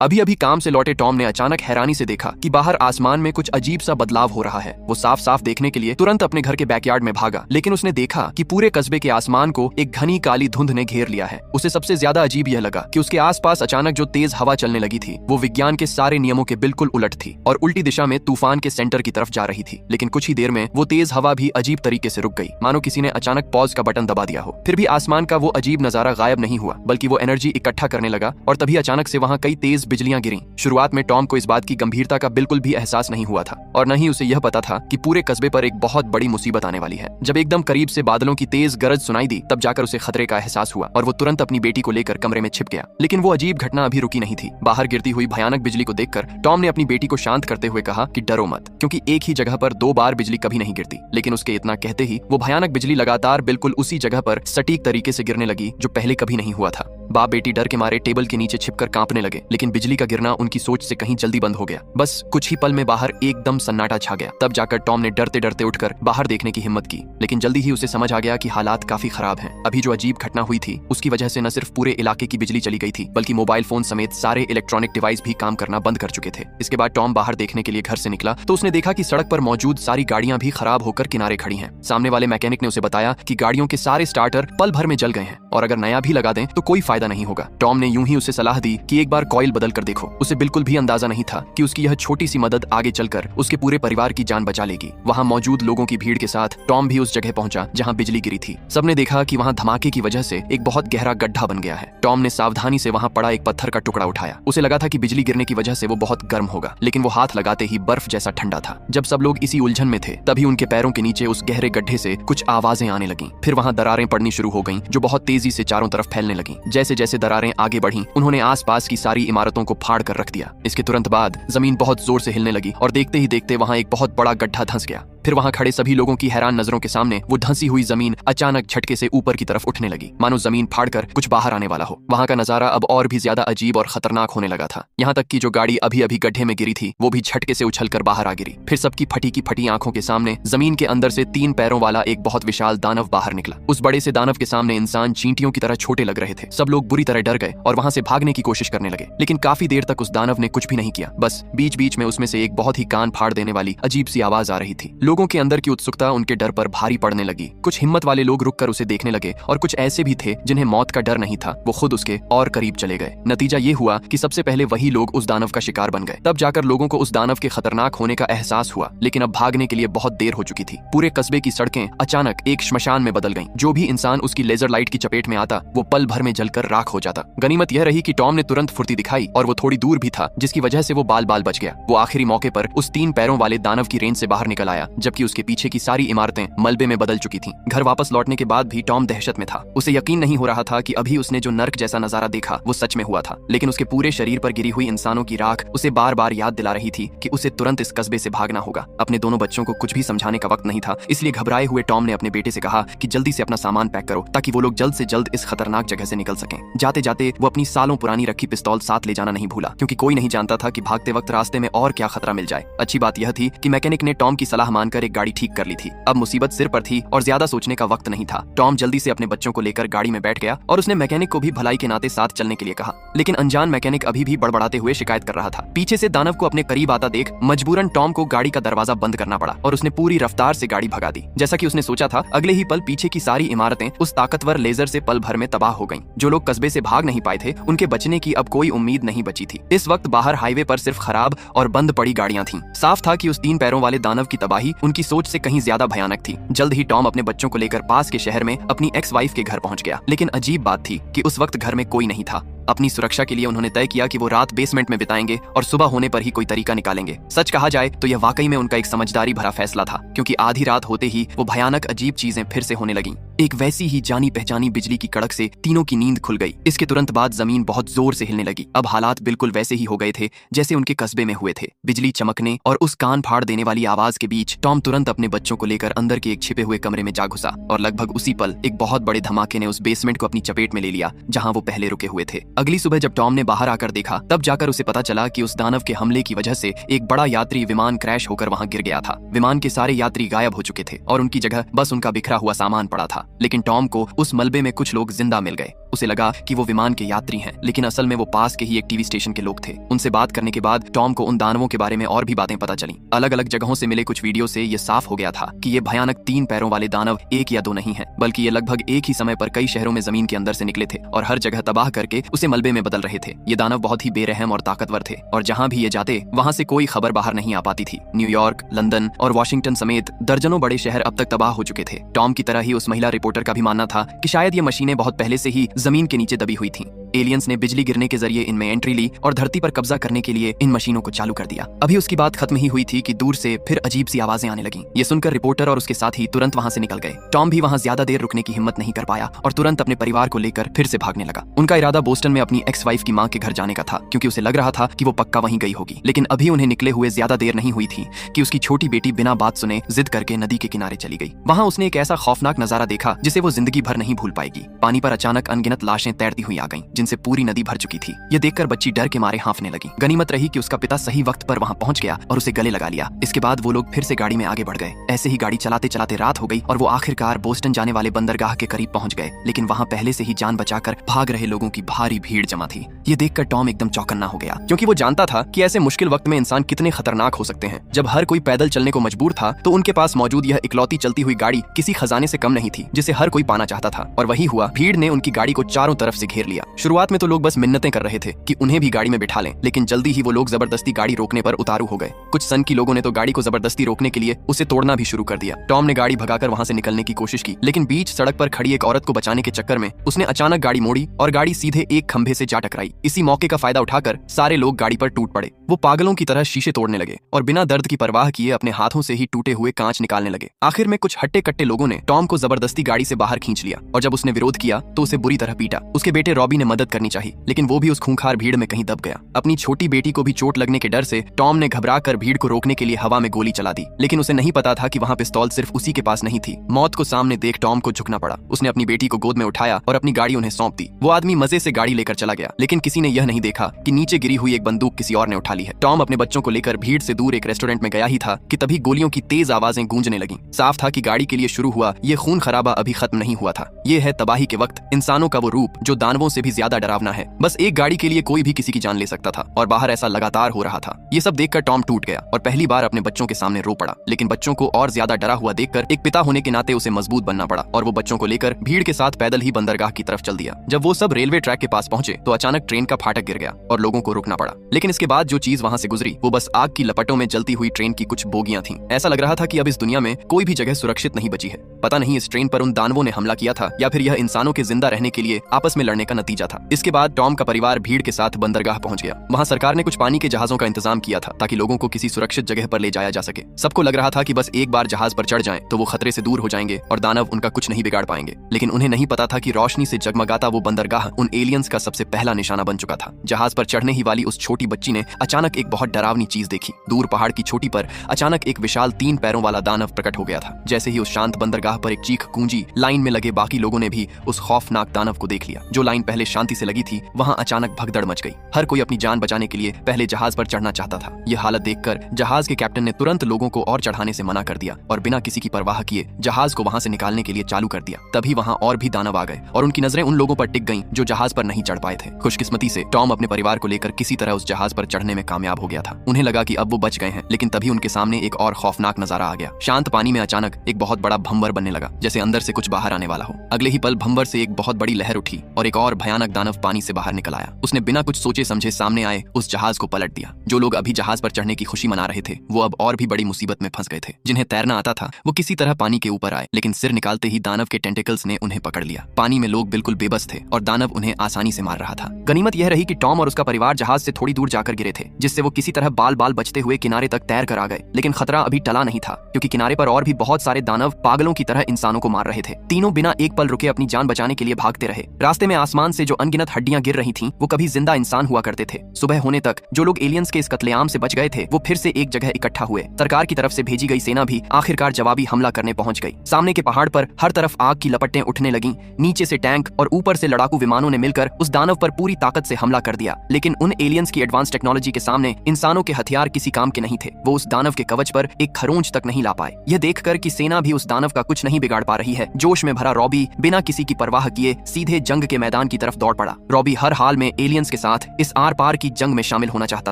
अभी अभी काम से लौटे टॉम ने अचानक हैरानी से देखा कि बाहर आसमान में कुछ अजीब सा बदलाव हो रहा है। वो साफ साफ देखने के लिए तुरंत अपने घर के बैकयार्ड में भागा, लेकिन उसने देखा कि पूरे कस्बे के आसमान को एक घनी काली धुंध ने घेर लिया है। उसे सबसे ज्यादा अजीब यह लगा कि उसके आसपास अचानक जो तेज हवा चलने लगी थी वो विज्ञान के सारे नियमों के बिल्कुल उलट थी और उल्टी दिशा में तूफान के सेंटर की तरफ जा रही थी। लेकिन कुछ ही देर में वो तेज हवा भी अजीब तरीके से रुक गई, मानो किसी ने अचानक पॉज का बटन दबा दिया हो। फिर भी आसमान का वो अजीब नजारा गायब नहीं हुआ, बल्कि वो एनर्जी इकट्ठा करने लगा और तभी अचानक से वहाँ कई तेज बिजलियां गिरी। शुरुआत में टॉम को इस बात की गंभीरता का बिल्कुल भी एहसास नहीं हुआ था और न ही उसे यह पता था कि पूरे कस्बे पर एक बहुत बड़ी मुसीबत आने वाली है। जब एकदम करीब से बादलों की तेज गरज सुनाई दी, तब जाकर उसे खतरे का एहसास हुआ और वो तुरंत अपनी बेटी को लेकर कमरे में छिप गया। लेकिन वो अजीब घटना अभी रुकी नहीं थी। बाहर गिरती हुई भयानक बिजली को देखकर टॉम ने अपनी बेटी को शांत करते हुए कहा कि डरो मत, क्योंकि एक ही जगह पर 2 बार बिजली कभी नहीं गिरती। लेकिन उसके इतना कहते ही वो भयानक बिजली लगातार बिल्कुल उसी जगह पर सटीक तरीके से गिरने लगी जो पहले कभी नहीं हुआ था। बाप बेटी डर के मारे टेबल के नीचे छिपकर कांपने लगे, लेकिन बिजली का गिरना उनकी सोच से कहीं जल्दी बंद हो गया। बस कुछ ही पल में बाहर एकदम सन्नाटा छा गया। तब जाकर टॉम ने डरते डरते उठकर बाहर देखने की हिम्मत की, लेकिन जल्दी ही उसे समझ आ गया कि हालात काफी खराब हैं। अभी जो अजीब घटना हुई थी उसकी वजह से न सिर्फ पूरे इलाके की बिजली चली गई थी, बल्कि मोबाइल फोन समेत सारे इलेक्ट्रॉनिक डिवाइस भी काम करना बंद कर चुके थे। इसके बाद टॉम बाहर देखने के लिए घर से निकला तो उसने देखा कि सड़क पर मौजूद सारी गाड़ियां भी खराब होकर किनारे खड़ी हैं। सामने वाले मैकेनिक ने उसे बताया कि गाड़ियों के सारे स्टार्टर पल भर में जल गए हैं और अगर नया भी लगा दें तो कोई फायदा नहीं होगा। टॉम ने यूं ही उसे सलाह दी कि एक बार कॉइल बदल कर देखो। उसे बिल्कुल भी अंदाजा नहीं था कि उसकी यह छोटी सी मदद आगे चलकर उसके पूरे परिवार की जान बचा लेगी। वहाँ मौजूद लोगों की भीड़ के साथ टॉम भी उस जगह पहुंचा जहाँ बिजली गिरी थी। सबने देखा कि वहाँ धमाके की वजह से एक बहुत गहरा गड्ढा बन गया है। टॉम ने सावधानी से वहाँ पड़ा एक पत्थर का टुकड़ा उठाया। उसे लगा था कि बिजली गिरने की वजह से वो बहुत गर्म होगा, लेकिन वो हाथ लगाते ही बर्फ जैसा ठंडा था। जब सब लोग इसी उलझन में थे तभी उनके पैरों के नीचे उस गहरे गड्ढे से कुछ आवाजें आने लगीं। फिर वहाँ दरारें पड़नी शुरू हो गईं, जो बहुत तेजी से चारों तरफ फैलने लगीं। जैसे जैसे दरारें आगे बढ़ीं, उन्होंने आसपास की सारी इमारतों को फाड़ कर रख दिया। इसके तुरंत बाद जमीन बहुत जोर से हिलने लगी और देखते ही देखते वहाँ एक बहुत बड़ा गड्ढा धंस गया। फिर वहाँ खड़े सभी लोगों की हैरान नजरों के सामने वो धंसी हुई जमीन अचानक झटके से ऊपर की तरफ उठने लगी, मानो जमीन फाड़कर कुछ बाहर आने वाला हो। वहाँ का नजारा अब और भी ज्यादा अजीब और खतरनाक होने लगा था। यहाँ तक कि जो गाड़ी अभी अभी गड्ढे में गिरी थी वो भी झटके से उछलकर बाहर आ गिरी। फिर सबकी फटी की फटी आंखों के सामने जमीन के अंदर से 3 पैरों वाला एक बहुत विशाल दानव बाहर निकला। उस बड़े से दानव के सामने इंसान चींटियों की तरह छोटे लग रहे थे। सब लोग बुरी तरह डर गए और वहाँ से भागने की कोशिश करने लगे, लेकिन काफी देर तक उस दानव ने कुछ भी नहीं किया। बस बीच बीच में उसमें से एक बहुत ही कान फाड़ देने वाली अजीब सी आवाज आ रही थी। लोगों के अंदर की उत्सुकता उनके डर पर भारी पड़ने लगी। कुछ हिम्मत वाले लोग रुककर उसे देखने लगे और कुछ ऐसे भी थे जिन्हें मौत का डर नहीं था। वो खुद उसके और करीब चले गए। नतीजा ये हुआ कि सबसे पहले वही लोग उस दानव का शिकार बन गए। तब जाकर लोगों को उस दानव के खतरनाक होने का एहसास हुआ, लेकिन अब भागने के लिए बहुत देर हो चुकी थी। पूरे कस्बे की सड़कें अचानक एक श्मशान में बदल गईं। जो भी इंसान उसकी लेजर लाइट की चपेट में आता वो पल भर में जलकर राख हो जाता। गनीमत यह रही कि टॉम ने तुरंत फुर्ती दिखाई और वो थोड़ी दूर भी था, जिसकी वजह से वो बाल बाल बच गया। वो आखिरी मौके पर उस 3 पैरों वाले दानव की रेंज से बाहर निकल आया, जबकि उसके पीछे की सारी इमारतें मलबे में बदल चुकी थीं। घर वापस लौटने के बाद भी टॉम दहशत में था। उसे यकीन नहीं हो रहा था कि अभी उसने जो नर्क जैसा नजारा देखा वो सच में हुआ था। लेकिन उसके पूरे शरीर पर गिरी हुई इंसानों की राख उसे बार बार याद दिला रही थी कि उसे तुरंत इस कस्बे से भागना होगा। अपने दोनों बच्चों को कुछ भी समझाने का वक्त नहीं था, इसलिए घबराए हुए टॉम ने अपने बेटे से कहा कि जल्दी से अपना सामान पैक करो ताकि वो लोग जल्द से जल्द इस खतरनाक जगह से निकल सकें। जाते जाते वो अपनी सालों पुरानी रखी पिस्तौल साथ ले जाना नहीं भूला, क्योंकि कोई नहीं जानता था कि भागते वक्त रास्ते में और क्या खतरा मिल जाए। अच्छी बात यह थी कि मैकेनिक ने टॉम की सलाह मानकर एक गाड़ी ठीक कर ली थी। अब मुसीबत सिर पर थी और ज्यादा सोचने का वक्त नहीं था। टॉम जल्दी से अपने बच्चों को लेकर गाड़ी में बैठ गया और उसने मैकेनिक को भी भलाई के नाते साथ चलने के लिए कहा। लेकिन अनजान मैकेनिक अभी भी बड़बड़ाते हुए शिकायत कर रहा था। पीछे से दानव को अपने करीब आता देख मजबूरन टॉम को गाड़ी का दरवाजा बंद करना पड़ा और उसने पूरी रफ्तार से गाड़ी भगा दी। जैसा कि उसने सोचा था, अगले ही पल पीछे की सारी इमारतें उस ताकतवर लेजर से पल भर में तबाह हो गईं। जो लोग कस्बे से भाग नहीं पाए थे उनके बचने की अब कोई उम्मीद नहीं बची थी। इस वक्त बाहर हाईवे पर सिर्फ खराब और बंद पड़ी गाड़ियां थीं। साफ था कि उस 3 पैरों वाले दानव की तबाही उनकी सोच से कहीं ज्यादा भयानक थी। जल्द ही टॉम अपने बच्चों को लेकर पास के शहर में अपनी एक्स वाइफ के घर पहुंच गया। लेकिन अजीब बात थी कि उस वक्त घर में कोई नहीं था। अपनी सुरक्षा के लिए उन्होंने तय किया कि वो रात बेसमेंट में बिताएंगे और सुबह होने पर ही कोई तरीका निकालेंगे। सच कहा जाए तो यह वाकई में उनका एक समझदारी भरा फैसला था, क्योंकि आधी रात होते ही वो भयानक अजीब चीजें फिर से होने लगीं। एक वैसी ही जानी पहचानी बिजली की कड़क से तीनों की नींद खुल गई। इसके तुरंत बाद जमीन बहुत जोर से हिलने लगी। अब हालात बिल्कुल वैसे ही हो गए थे जैसे उनके कस्बे में हुए थे। बिजली चमकने और उस कान फाड़ देने वाली आवाज के बीच टॉम तुरंत अपने बच्चों को लेकर अंदर के एक छिपे हुए कमरे में जा घुसा और लगभग उसी पल एक बहुत बड़े धमाके ने उस बेसमेंट को अपनी चपेट में ले लिया जहां वो पहले रुके हुए थे। अगली सुबह जब टॉम ने बाहर आकर देखा, तब जाकर उसे पता चला कि उस दानव के हमले की वजह से एक बड़ा यात्री विमान क्रैश होकर वहां गिर गया था। विमान के सारे यात्री गायब हो चुके थे और उनकी जगह बस उनका बिखरा हुआ सामान पड़ा था। था, लेकिन टॉम को उस मलबे में कुछ लोग जिंदा मिल गए। उसे लगा कि वो विमान के यात्री हैं, लेकिन असल में वो पास के ही एक टीवी स्टेशन के लोग थे। उनसे बात करने के बाद टॉम को उन दानवों के बारे में और भी बातें पता चली। अलग अलग जगहों से मिले कुछ वीडियो से ये साफ हो गया था कि ये भयानक 3 पैरों वाले दानव एक या दो नहीं है, बल्कि ये लगभग एक ही समय पर कई शहरों में जमीन के अंदर से निकले थे और हर जगह तबाह करके उसे मलबे में बदल रहे थे। ये दानव बहुत ही बेरहम और ताकतवर थे और जहां भी ये जाते वहां से कोई खबर बाहर नहीं आ पाती थी। न्यूयॉर्क, लंदन और वॉशिंगटन समेत दर्जनों बड़े शहर अब तक तबाह हो चुके थे। टॉम की तरह ही उस महिला रिपोर्टर का भी मानना था कि शायद ये मशीनें बहुत पहले से ही जमीन के नीचे दबी हुई थीं। एलियंस ने बिजली गिरने के जरिए इनमें एंट्री ली और धरती पर कब्जा करने के लिए इन मशीनों को चालू कर दिया। अभी उसकी बात खत्म ही हुई थी कि दूर से फिर अजीब सी आवाजें आने लगीं। ये सुनकर रिपोर्टर और उसके साथी तुरंत वहां से निकल गए। टॉम भी वहां ज्यादा देर रुकने की हिम्मत नहीं कर पाया और तुरंत अपने परिवार को लेकर फिर से भागने लगा। उनका इरादा बोस्टन में अपनी एक्स वाइफ की मां के घर जाने का था, क्योंकि उसे लग रहा था कि वो पक्का वहीं गई होगी। लेकिन अभी उन्हें निकले हुए ज्यादा देर नहीं हुई थी कि उसकी छोटी बेटी बिना बात सुने जिद करके नदी के किनारे चली गई। वहां उसने एक ऐसा खौफनाक नजारा देखा जिसे वो जिंदगी भर नहीं भूल पाएगी। पानी पर अचानक अनगिनत लाशें तैरती हुई आ गईं, जिनसे पूरी नदी भर चुकी थी। ये देखकर बच्ची डर के मारे हांफने लगी। गनीमत रही कि उसका पिता सही वक्त पर वहां पहुंच गया और उसे गले लगा लिया। इसके बाद वो लोग फिर से गाड़ी में आगे बढ़ गए। ऐसे ही गाड़ी चलाते चलाते रात हो गई और वो आखिरकार बोस्टन जाने वाले बंदरगाह के करीब पहुंच गए। लेकिन वहां पहले से ही जान बचाकर भाग रहे लोगों की भारी भीड़ जमा थी। ये देखकर टॉम एकदम चौकन्ना हो गया, क्योंकि वो जानता था कि ऐसे मुश्किल वक्त में इंसान कितने खतरनाक हो सकते हैं। जब हर कोई पैदल चलने को मजबूर था तो उनके पास मौजूद यह इकलौती चलती हुई गाड़ी किसी खजाने से कम नहीं थी, जिसे हर कोई पाना चाहता था। और वही हुआ। भीड़ ने उनकी गाड़ी को चारों तरफ से घेर लिया। शुरुआत में तो लोग बस मिन्नतें कर रहे थे कि उन्हें भी गाड़ी में बिठा लें, लेकिन जल्दी ही वो लोग जबरदस्ती गाड़ी रोकने पर उतारू हो गए। कुछ सन की लोगों ने तो गाड़ी को जबरदस्ती रोकने के लिए उसे तोड़ना भी शुरू कर दिया। टॉम ने गाड़ी भगाकर वहां से निकलने की कोशिश की, लेकिन बीच सड़क पर खड़ी एक औरत को बचाने के चक्कर में उसने अचानक गाड़ी मोड़ी और गाड़ी सीधे एक खंभे से जा टकराई। इसी मौके का फायदा उठाकर सारे लोग गाड़ी पर टूट पड़े। वो पागलों की तरह शीशे तोड़ने लगे और बिना दर्द की परवाह किए अपने हाथों से ही टूटे हुए कांच निकालने लगे। आखिर में कुछ हट्टे कट्टे लोगों ने टॉम को जबरदस्ती गाड़ी से बाहर खींच लिया और जब उसने विरोध किया तो उसे बुरी तरह पीटा। उसके बेटे रॉबी ने मदद करनी चाहिए, लेकिन वो भी उस खूंखार भीड़ में कहीं दब गया। अपनी छोटी बेटी को भी चोट लगने के डर से टॉम ने घबराकर भीड़ को रोकने के लिए हवा में गोली चला दी, लेकिन उसे नहीं पता था कि वहां पिस्तौल सिर्फ उसी के पास नहीं थी। मौत को सामने देख टॉम को झुकना पड़ा। उसने अपनी बेटी को गोद में उठाया और अपनी गाड़ी उन्हें सौंप दी। वो आदमी मजे से गाड़ी लेकर चला गया, लेकिन किसी ने यह नहीं देखा कि नीचे गिरी हुई एक बंदूक किसी और ने उठा ली है। टॉम अपने बच्चों को लेकर भीड़ से दूर एक रेस्टोरेंट में गया ही था कि तभी गोलियों की तेज आवाजें गूंजने लगीं। साफ था कि गाड़ी के लिए शुरू हुआ ये खून खराबा अभी खत्म नहीं हुआ था। ये है तबाही के वक्त इंसानों का वो रूप जो दानवों से भी ज्यादा डरावना है। बस एक गाड़ी के लिए कोई भी किसी की जान ले सकता था और बाहर ऐसा लगातार हो रहा था। ये सब देखकर टॉम टूट गया और पहली बार अपने बच्चों के सामने रो पड़ा। लेकिन बच्चों को और ज्यादा डरा हुआ देखकर एक पिता होने के नाते उसे मजबूत बनना पड़ा और वो बच्चों को लेकर भीड़ के साथ पैदल ही बंदरगाह की तरफ चल दिया। जब वो सब रेलवे ट्रैक के पास पहुंचे तो अचानक ट्रेन का फाटक गिर गया और लोगों को रुकना पड़ा। लेकिन इसके बाद जो चीज वहां से गुजरी वो बस आग की लपटों में जलती हुई ट्रेन की कुछ बोगियां थीं। ऐसा लग रहा था कि अब इस दुनिया में कोई भी जगह सुरक्षित नहीं बची है। पता नहीं इस ट्रेन पर उन दानवों ने हमला किया था या फिर यह इंसानों के जिंदा रहने के लिए आपस में लड़ने का नतीजा था। इसके बाद टॉम का परिवार भीड़ के साथ बंदरगाह पहुंच गया। वहां सरकार ने कुछ पानी के जहाजों का इंतजाम किया था ताकि लोगों को किसी सुरक्षित जगह पर ले जाया जा सके। सबको लग रहा था कि बस एक बार जहाज पर चढ़ जाएं तो वो खतरे से दूर हो जाएंगे और दानव उनका कुछ नहीं बिगाड़ पाएंगे। लेकिन उन्हें नहीं पता था कि रोशनी से जगमगाता वो बंदरगाह उन एलियंस का सबसे पहला निशाना बन चुका था। जहाज पर चढ़ने ही वाली उस छोटी बच्ची ने अचानक एक बहुत डरावनी चीज देखी। दूर पहाड़ की चोटी पर अचानक एक विशाल 3 पैरों वाला दानव प्रकट हो गया था। जैसे ही उस शांत बंदरगाह पर एक चीख गूंजी, लाइन में लगे बाकी लोगों ने भी उस खौफनाक दानव को देख लिया। जो लाइन पहले शांति से लगी थी वहां अचानक भगदड़ मच गई। हर कोई अपनी जान बचाने के लिए पहले जहाज पर चढ़ना चाहता था। यह हालत देखकर जहाज के कैप्टन ने तुरंत लोगों को और चढ़ाने से मना कर दिया और बिना किसी की परवाह किए जहाज को वहां से निकालने के लिए चालू कर दिया। तभी वहां और भी दानव आ गए और उनकी नजरें उन लोगों पर टिक गईं जो जहाज पर नहीं चढ़ पाए थे। खुशकिस्मती से टॉम अपने परिवार को लेकर किसी तरह उस जहाज पर चढ़ने में कामयाब हो गया था। उन्हें लगा कि अब वो बच गए हैं, लेकिन तभी उनके सामने एक और खौफनाक नजारा आ गया। शांत पानी में अचानक एक बहुत बड़ा भंवर बनने लगा, जैसे अंदर से कुछ बाहर आने वाला हो। अगले ही पल भंवर से एक बहुत बड़ी लहर उठी और एक और भयानक दानव पानी से बाहर निकल आया। उसने बिना कुछ सोचे समझे सामने आए उस जहाज को पलट दिया। जो लोग अभी जहाज पर चढ़ने की खुशी मना रहे थे वो अब और भी बड़ी मुसीबत में फंस गए थे। जिन्हें तैरना आता था वो किसी तरह पानी के ऊपर आए, लेकिन सिर निकालते ही दानव के टेंटिकल्स ने उन्हें पकड़ लिया। पानी में लोग बिल्कुल बेबस थे और दानव उन्हें आसानी से मार रहा था। गनीमत यह रही कि टॉम और उसका परिवार जहाज से थोड़ी दूर जाकर गिरे थे, जिससे वो किसी तरह बाल बाल बचते हुए किनारे तक तैर कर आ गए। लेकिन खतरा अभी टला नहीं था, क्योंकि किनारे पर और भी बहुत सारे दानव पागलों की तरह इंसानों को मार रहे थे। तीनों बिना एक पल रुके अपनी जान बचाने के लिए भागते रहे। रास्ते में आसमान से जो अनगिनत हड्डियां गिर रही थीं, वो कभी जिंदा इंसान हुआ करते थे। सुबह होने तक जो लोग एलियंस के इस कत्लेआम से बच गए थे वो फिर से एक जगह इकट्ठा हुए। सरकार की तरफ से भेजी गई सेना भी आखिरकार जवाबी हमला करने पहुंच गई। सामने के पहाड़ पर हर तरफ आग की लपटें उठने लगीं, नीचे से टैंक और ऊपर से लड़ाकू विमानों ने मिलकर उस दानव पर पूरी ताकत से हमला कर दिया। लेकिन उन एलियंस की एडवांस टेक्नोलॉजी के सामने इंसानों के हथियार किसी काम के नहीं थे। वो उस दानव के कवच पर एक खरोंच तक नहीं ला पाए। यह देखकर कि सेना भी उस दानव का कुछ नहीं बिगाड़ पा रही है, जोश में भरा रॉबी बिना किसी की परवाह किए सीधे जंग के मैदान की तरफ दौड़ पड़ा। रॉबी हर हाल में एलियंस के साथ इस आर पार की जंग में शामिल होना चाहता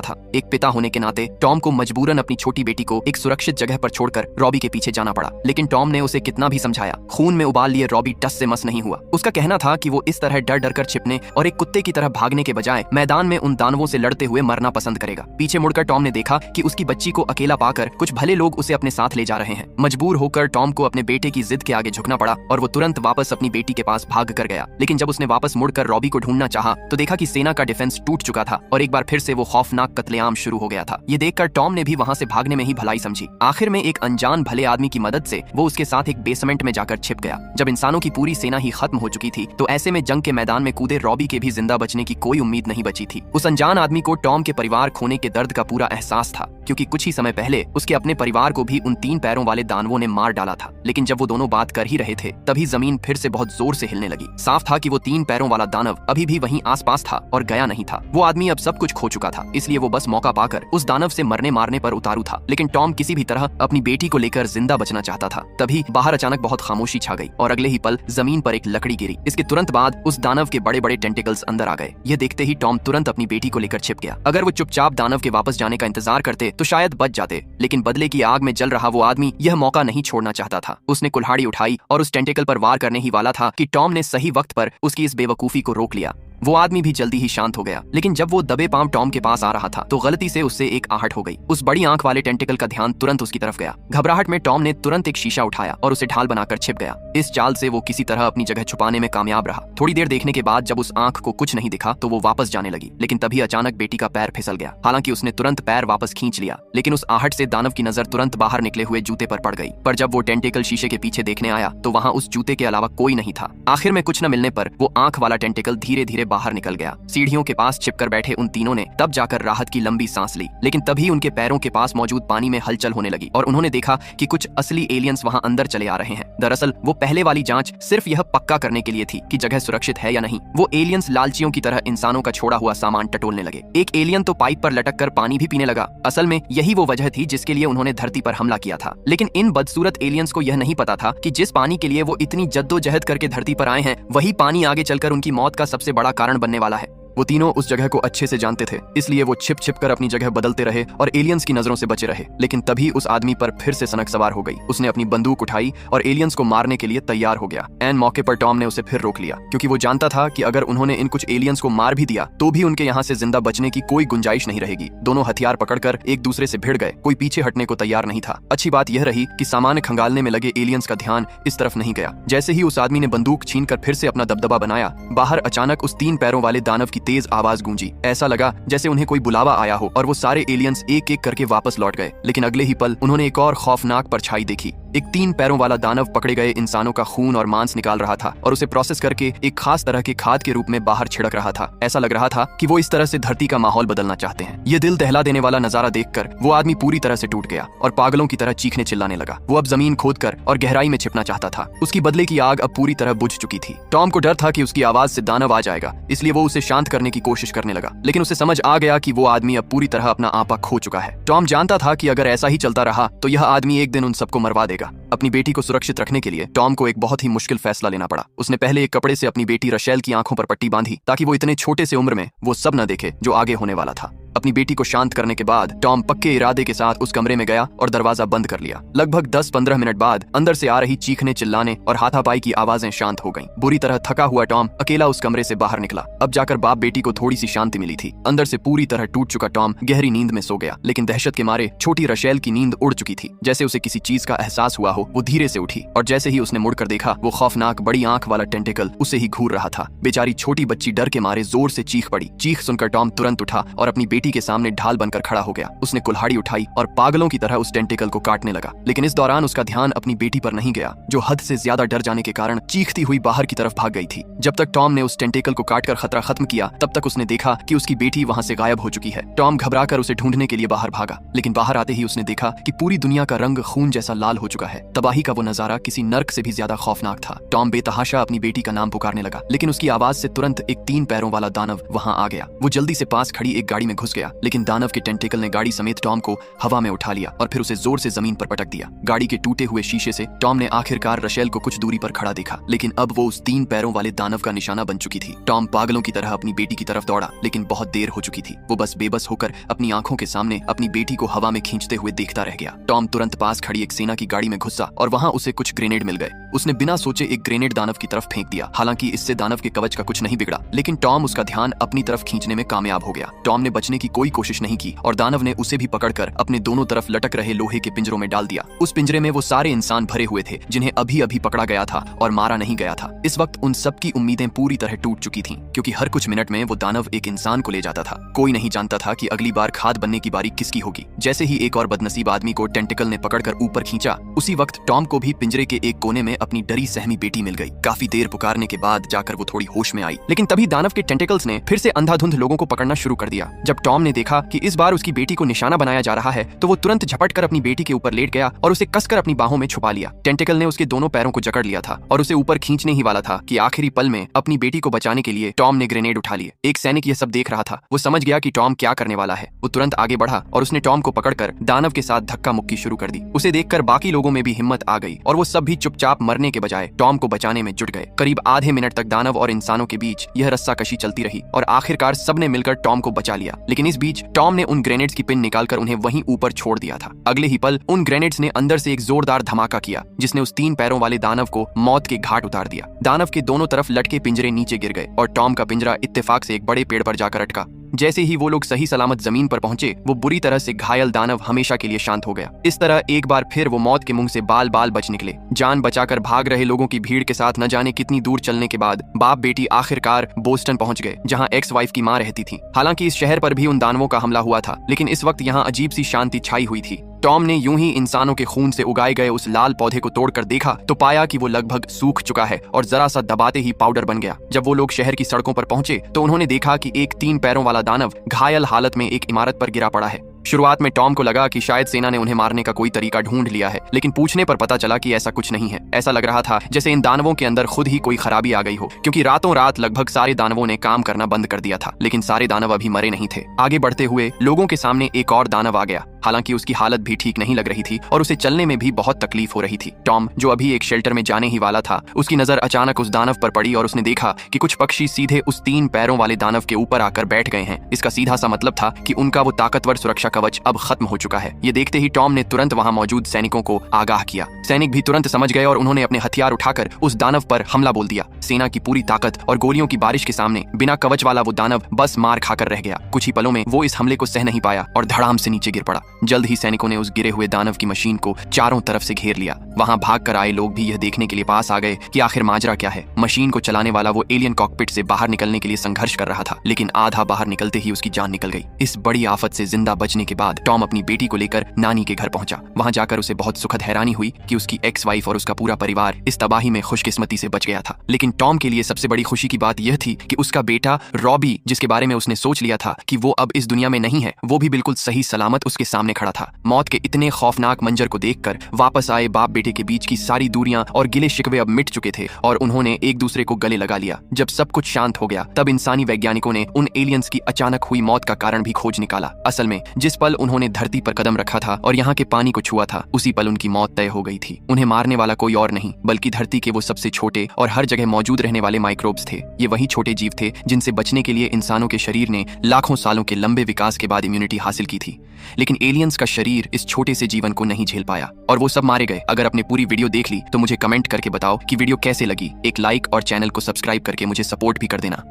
था। एक पिता होने के नाते टॉम को मजबूरन अपनी छोटी बेटी को एक सुरक्षित जगह पर छोड़कर रॉबी के पीछे जाना पड़ा। लेकिन टॉम ने उसे कितना भी समझाया, खून में उबाल लिए रॉबी टस से मस नहीं हुआ। उसका कहना था कि वो इस तरह डर डर कर छिपने और एक कुत्ते की तरह भागने के बजाय मैदान में उन दानवों से लड़ते हुए मरना पसंद करेगा। पीछे मुड़कर टॉम ने देखा कि उसकी बच्ची को अकेला पाकर कुछ भले लोग उसे अपने साथ ले जा रहे हैं। मजबूर होकर टॉम को अपने बेटे की जिद के आगे झुकना पड़ा और वो तुरंत वापस अपनी बेटी के पास भाग कर गया। लेकिन जब उसने वापस मुड़कर रॉबी को ढूंढना चाहा तो देखा कि सेना का डिफेंस टूट चुका था और एक बार फिर से वो खौफनाक कत्लेआम शुरू हो गया था। ये देखकर टॉम ने भी वहां से भागने में ही भलाई समझी। आखिर में एक अनजान भले आदमी की मदद से वो उसके साथ एक बेसमेंट में जाकर छिप गया। जब इंसानों की पूरी सेना ही खत्म हो चुकी थी तो ऐसे में जंग के मैदान में कूदे रॉबी के भी जिंदा बचने की कोई उम्मीद नहीं बची थी। उस अनजान आदमी को टॉम के परिवार खोने के दर्द का पूरा एहसास था, क्योंकि कुछ ही समय पहले उसके अपने परिवार को भी उन 3 पैरों वाले दानवों ने मार डाला था। लेकिन जब वो दोनों बात कर ही रहे थे तभी जमीन फिर से बहुत जोर से हिलने लगी। साफ था कि वो 3 पैरों वाला दानव अभी भी वहीं आसपास था और गया नहीं था। वो आदमी अब सब कुछ खो चुका था, इसलिए वो बस मौका पाकर उस दानव से मरने मारने पर उतारू था। लेकिन टॉम किसी भी तरह अपनी बेटी को लेकर जिंदा बचना चाहता था। तभी बाहर अचानक बहुत खामोशी छा गई और अगले ही पल जमीन पर एक लकड़ी गिरी। इसके तुरंत बाद उस दानव के बड़े बड़े टेंटिकल्स अंदर आ गए। यह देखते ही टॉम तुरंत अपनी बेटी को लेकर छिप गया। अगर वो चुपचाप दानव के वापस जाने का इंतजार करते तो शायद बच जाते, लेकिन बदले की आग में जल रहा वो आदमी यह मौका नहीं छोड़ना चाहता था। उसने कुल्हाड़ी उठाई और उस टेंटिकल पर वार करने ही वाला था कि टॉम ने सही वक्त पर उसकी इस बेवकूफी को रोक लिया। वो आदमी भी जल्दी ही शांत हो गया। लेकिन जब वो दबे पांव टॉम के पास आ रहा था तो गलती से उससे एक आहट हो गई। उस बड़ी आंख वाले टेंटिकल का ध्यान तुरंत उसकी तरफ गया। घबराहट में टॉम ने तुरंत एक शीशा उठाया और उसे ढाल बनाकर छिप गया। इस चाल से वो किसी तरह अपनी जगह छुपाने में कामयाब रहा। थोड़ी देर देखने के बाद जब उस आंख को कुछ नहीं दिखा तो वो वापस जाने लगी। लेकिन तभी अचानक बेटी का पैर फिसल गया। हालांकि उसने तुरंत पैर वापस खींच लिया, लेकिन उस आहट से दानव की नजर तुरंत बाहर निकले हुए जूते पर पड़ गई। पर जब वो टेंटिकल शीशे के पीछे देखने आया तो वहां उस जूते के अलावा कोई नहीं था। आखिर में कुछ न मिलने पर वो आंख वाला टेंटिकल धीरे धीरे बाहर निकल गया। सीढ़ियों के पास छिपकर बैठे उन तीनों ने तब जाकर राहत की लंबी सांस ली। लेकिन तभी उनके पैरों के पास मौजूद पानी में हलचल होने लगी और उन्होंने देखा कि कुछ असली एलियंस वहां अंदर चले आ रहे हैं। दरअसल वो पहले वाली जांच सिर्फ यह पक्का करने के लिए थी कि जगह सुरक्षित है या नहीं। वो एलियंस लालचियों की तरह इंसानों का छोड़ा हुआ सामान टटोलने लगे। एक एलियन तो पाइप पर लटक कर पानी भी पीने लगा। असल में यही वो वजह थी जिसके लिए उन्होंने धरती पर हमला किया था। लेकिन इन बदसूरत एलियंस को यह नहीं पता था कि जिस पानी के लिए वो इतनी जद्दोजहद करके धरती पर आए हैं वही पानी आगे चलकर उनकी मौत का सबसे बड़ा कारण बनने वाला है। वो तीनों उस जगह को अच्छे से जानते थे, इसलिए वो छिप छिप कर अपनी जगह बदलते रहे और एलियंस की नजरों से बचे रहे। लेकिन तभी उस आदमी पर फिर से सनक सवार हो गई। उसने अपनी बंदूक उठाई और एलियंस को मारने के लिए तैयार हो गया। ऐन मौके पर टॉम ने उसे फिर रोक लिया, क्योंकि वो जानता था कि अगर उन्होंने इन कुछ एलियंस को मार भी दिया तो भी उनके यहाँ से जिंदा बचने की कोई गुंजाइश नहीं रहेगी। दोनों हथियार पकड़कर एक दूसरे से भिड़ गए। कोई पीछे हटने को तैयार नहीं था। अच्छी बात यह रही कि सामान्य खंगालने में लगे एलियंस का ध्यान इस तरफ नहीं गया। जैसे ही उस आदमी ने बंदूक छीनकर फिर से अपना दबदबा बनाया, बाहर अचानक उस 3 पैरों वाले दानव की तेज आवाज गूंजी। ऐसा लगा जैसे उन्हें कोई बुलावा आया हो और वो सारे एलियंस एक एक करके वापस लौट गए। लेकिन अगले ही पल उन्होंने एक और खौफनाक परछाई देखी। एक 3 पैरों वाला दानव पकड़े गए इंसानों का खून और मांस निकाल रहा था और उसे प्रोसेस करके एक खास तरह के खाद के रूप में बाहर छिड़क रहा था। ऐसा लग रहा था कि वो इस तरह से धरती का माहौल बदलना चाहते हैं। ये दिल दहला देने वाला नजारा देखकर वो आदमी पूरी तरह से टूट गया और पागलों की तरह चीखने चिल्लाने लगा। वो अब जमीन खोदकर और गहराई में छिपना चाहता था। उसकी बदले की आग अब पूरी तरह बुझ चुकी थी। टॉम को डर था कि उसकी आवाज से दानव आ जाएगा, इसलिए वो उसे शांत करने की कोशिश करने लगा। लेकिन उसे समझ आ गया कि वो आदमी अब पूरी तरह अपना आपा खो चुका है। टॉम जानता था कि अगर ऐसा ही चलता रहा तो यह आदमी एक दिन उन सबको मरवा देगा। अपनी बेटी को सुरक्षित रखने के लिए टॉम को एक बहुत ही मुश्किल फैसला लेना पड़ा। उसने पहले एक कपड़े से अपनी बेटी रशेल की आंखों पर पट्टी बांधी ताकि वो इतने छोटे से उम्र में वो सब न देखे जो आगे होने वाला था। अपनी बेटी को शांत करने के बाद टॉम पक्के इरादे के साथ उस कमरे में गया और दरवाजा बंद कर लिया। लगभग 10-15 मिनट बाद अंदर से आ रही चीखने चिल्लाने और हाथापाई की आवाजें शांत हो गईं। बुरी तरह थका हुआ टॉम अकेला उस कमरे से बाहर निकला। अब जाकर बाप बेटी को थोड़ी सी शांति मिली थी। अंदर से पूरी तरह टूट चुका टॉम गहरी नींद में सो गया। लेकिन दहशत के मारे छोटी रशेल की नींद उड़ चुकी थी। जैसे उसे किसी चीज का एहसास हुआ हो हो वो धीरे से उठी और जैसे ही उसने मुड़कर देखा वो खौफनाक बड़ी आंख वाला टेंटिकल उसे ही घूर रहा था। बेचारी छोटी बच्ची डर के मारे जोर से चीख पड़ी। चीख सुनकर टॉम तुरंत उठा और अपनी बेटी के सामने ढाल बनकर खड़ा हो गया। उसने कुल्हाड़ी उठाई और पागलों की तरह उस टेंटिकल को काटने लगा, लेकिन इस दौरान उसका ध्यान अपनी बेटी पर नहीं गया, जो हद से ज्यादा डर जाने के कारण चीखती हुई बाहर की तरफ भाग गई थी। जब तक टॉम ने उस टेंटिकल को काटकर खतरा खत्म किया तब तक उसने देखा कि उसकी बेटी वहां से गायब हो चुकी है। टॉम घबराकर उसे ढूंढने के लिए बाहर भागा, लेकिन बाहर आते ही उसने देखा कि पूरी दुनिया का रंग खून जैसा लाल हो चुका है। तबाही का वो नजारा किसी नर्क से भी ज्यादा खौफनाक था। टॉम बेतहाशा अपनी बेटी का नाम पुकारने लगा, लेकिन उसकी आवाज से तुरंत एक 3 पैरों वाला दानव वहां आ गया। वो जल्दी से पास खड़ी एक गाड़ी में घुस गया, लेकिन दानव के टेंटिकल ने गाड़ी समेत टॉम को हवा में उठा लिया और फिर उसे जोर से जमीन पर पटक दिया। गाड़ी के टूटे हुए शीशे से टॉम ने आखिरकार रशेल को कुछ दूरी पर खड़ा देखा, लेकिन अब वो उस 3 पैरों वाले दानव का निशाना बन चुकी थी। टॉम पागलों की तरह अपनी बेटी की तरफ दौड़ा, लेकिन बहुत देर हो चुकी थी। वो बस बेबस होकर अपनी आंखों के सामने अपनी बेटी को हवा में खींचते हुए देखता रह गया। टॉम तुरंत पास खड़ी एक सेना की गाड़ी में घुसा और वहां उसे कुछ ग्रेनेड मिल गए। उसने बिना सोचे एक ग्रेनेड दानव की तरफ फेंक दिया। हालांकि इससे दानव के कवच का कुछ नहीं बिगड़ा, लेकिन टॉम उसका ध्यान अपनी तरफ खींचने में कामयाब हो गया। टॉम ने बचने की कोई कोशिश नहीं की और दानव ने उसे भी पकड़कर अपने दोनों तरफ लटक रहे लोहे के पिंजरों में डाल दिया। उस पिंजरे में वो सारे इंसान भरे हुए थे जिन्हें अभी अभी पकड़ा गया था और मारा नहीं गया था। इस वक्त उन सब की उम्मीदें पूरी तरह टूट चुकी थीं, क्योंकि हर कुछ मिनट में वो दानव एक इंसान को ले जाता था। कोई नहीं जानता था कि अगली बार खाद बनने की बारी किसकी होगी। जैसे ही एक और बदनसीब आदमी को टेंटिकल ने पकड़कर ऊपर खींचा, उसी वक्त टॉम को भी पिंजरे के एक कोने में अपनी डरी सहमी बेटी मिल गई। काफी देर पुकारने के बाद जाकर वो थोड़ी होश में आई, लेकिन तभी दानव के टेंटिकल्स ने फिर से अंधाधुंध लोगों को पकड़ना शुरू कर दिया। जब टॉम ने देखा कि इस बार उसकी बेटी को निशाना बनाया जा रहा है, तो वो तुरंत झपट कर अपनी बेटी के ऊपर लेट गया और उसे कसकर अपनी बाहों में छुपा लिया। टेंटिकल ने उसके दोनों पैरों को जकड़ लिया था और उसे ऊपर खींचने ही वाला था कि आखिरी पल में अपनी बेटी को बचाने के लिए टॉम ने ग्रेनेड उठा लिए। एक सैनिक यह सब देख रहा था। वो समझ गया कि टॉम क्या करने वाला है। वो तुरंत आगे बढ़ा और उसने टॉम को पकड़कर दानव के साथ धक्का मुक्की शुरू कर दी। उसे देखकर बाकी लोगों में भी हिम्मत आ गई और वो सब भी चुपचाप मरने के बजाय टॉम को बचाने में जुट गए। करीब आधे मिनट तक दानव और इंसानों के बीच यह रस्साकशी चलती रही और आखिरकार सबने मिलकर टॉम को बचा लिया। लेकिन इस बीच टॉम ने उन ग्रेनेड्स की पिन निकालकर उन्हें वहीं ऊपर छोड़ दिया था। अगले ही पल उन ग्रेनेड्स ने अंदर से एक जोरदार धमाका किया, जिसने उस 3 पैरों वाले दानव को मौत के घाट उतार दिया। दानव के दोनों तरफ लटके पिंजरे नीचे गिर गए और टॉम का पिंजरा इत्तेफाक से एक बड़े पेड़ पर जाकर अटका। जैसे ही वो लोग सही सलामत जमीन पर पहुंचे, वो बुरी तरह से घायल दानव हमेशा के लिए शांत हो गया। इस तरह एक बार फिर वो मौत के मुंह से बाल बाल बच निकले। जान बचाकर भाग रहे लोगों की भीड़ के साथ न जाने कितनी दूर चलने के बाद बाप बेटी आखिरकार बोस्टन पहुंच गए, जहां एक्स वाइफ की मां रहती थी। हालांकि इस शहर पर भी उन दानवों का हमला हुआ था, लेकिन इस वक्त यहाँ अजीब सी शांति छाई हुई थी। टॉम ने यूं ही इंसानों के खून से उगाए गए उस लाल पौधे को तोड़कर देखा तो पाया कि वो लगभग सूख चुका है और जरा सा दबाते ही पाउडर बन गया। जब वो लोग शहर की सड़कों पर पहुंचे तो उन्होंने देखा कि एक 3 पैरों वाला दानव घायल हालत में एक इमारत पर गिरा पड़ा है। शुरुआत में टॉम को लगा कि शायद सेना ने उन्हें मारने का कोई तरीका ढूंढ लिया है, लेकिन पूछने पर पता चला कि ऐसा कुछ नहीं है। ऐसा लग रहा था जैसे इन दानवों के अंदर खुद ही कोई खराबी आ गई हो, क्योंकि रातों रात लगभग सारे दानवों ने काम करना बंद कर दिया था। लेकिन सारे दानव अभी मरे नहीं थे। आगे बढ़ते हुए लोगों के सामने एक और दानव आ गया। हालांकि उसकी हालत भी ठीक नहीं लग रही थी और उसे चलने में भी बहुत तकलीफ हो रही थी। टॉम, जो अभी एक शेल्टर में जाने ही वाला था, उसकी नजर अचानक उस दानव पर पड़ी और उसने देखा कि कुछ पक्षी सीधे उस 3 पैरों वाले दानव के ऊपर आकर बैठ गए हैं। इसका सीधा सा मतलब था कि उनका वो ताकतवर सुरक्षा कवच अब खत्म हो चुका है। ये देखते ही टॉम ने तुरंत वहां मौजूद सैनिकों को आगाह किया। सैनिक भी तुरंत समझ गए और उन्होंने अपने हथियार उठाकर उस दानव पर हमला बोल दिया। सेना की पूरी ताकत और गोलियों की बारिश के सामने बिना कवच वाला वो दानव बस मार खाकर रह गया। कुछ ही पलों में वो इस हमले को सह नहीं पाया और धड़ाम से नीचे गिर पड़ा। जल्द ही सैनिकों ने उस गिरे हुए दानव की मशीन को चारों तरफ से घेर लिया। वहां भागकर आए लोग भी यह देखने के लिए पास आ गए कि आखिर माजरा क्या है। मशीन को चलाने वाला वो एलियन कॉकपिट से बाहर निकलने के लिए संघर्ष कर रहा था, लेकिन आधा बाहर निकलते ही उसकी जान निकल गई। इस बड़ी आफत से जिंदा बचने के बाद टॉम अपनी बेटी को लेकर नानी के घर पहुंचा। वहां जाकर उसे बहुत सुखद हैरानी हुई कि उसकी एक्स वाइफ और उसका पूरा परिवार इस तबाही में खुशकिस्मती से बच गया था। लेकिन टॉम के लिए सबसे बड़ी खुशी की बात यह थी कि उसका बेटा रॉबी, जिसके बारे में उसने सोच लिया था कि वो अब इस दुनिया में नहीं है, वो भी बिल्कुल सही सलामत उसके सामने खड़ा था। मौत के इतने खौफनाक मंजर को देखकर वापस आए बाप बेटे के बीच की सारी दूरियां और गिले शिकवे अब मिट चुके थे और उन्होंने एक दूसरे को गले लगा लिया। जब सब कुछ शांत हो गया तब इंसानी वैज्ञानिकों ने उन एलियंस की अचानक हुई मौत का कारण भी खोज निकाला। असल में जिस पल उन्होंने धरती पर कदम रखा था और यहाँ के पानी को छुआ था, उसी पल उनकी मौत तय हो गई थी। उन्हें मारने वाला कोई और नहीं बल्कि धरती के वो सबसे छोटे और हर जगह मौजूद रहने वाले माइक्रोब्स थे। ये वही छोटे जीव थे जिनसे बचने के लिए इंसानों के शरीर ने लाखों सालों के लंबे विकास के बाद इम्यूनिटी हासिल की थी। लेकिन एलियंस का शरीर इस छोटे से जीवन को नहीं झेल पाया और वो सब मारे गए। अगर आपने पूरी वीडियो देख ली तो मुझे कमेंट करके बताओ कि वीडियो कैसे लगी। एक लाइक और चैनल को सब्सक्राइब करके मुझे सपोर्ट भी कर देना।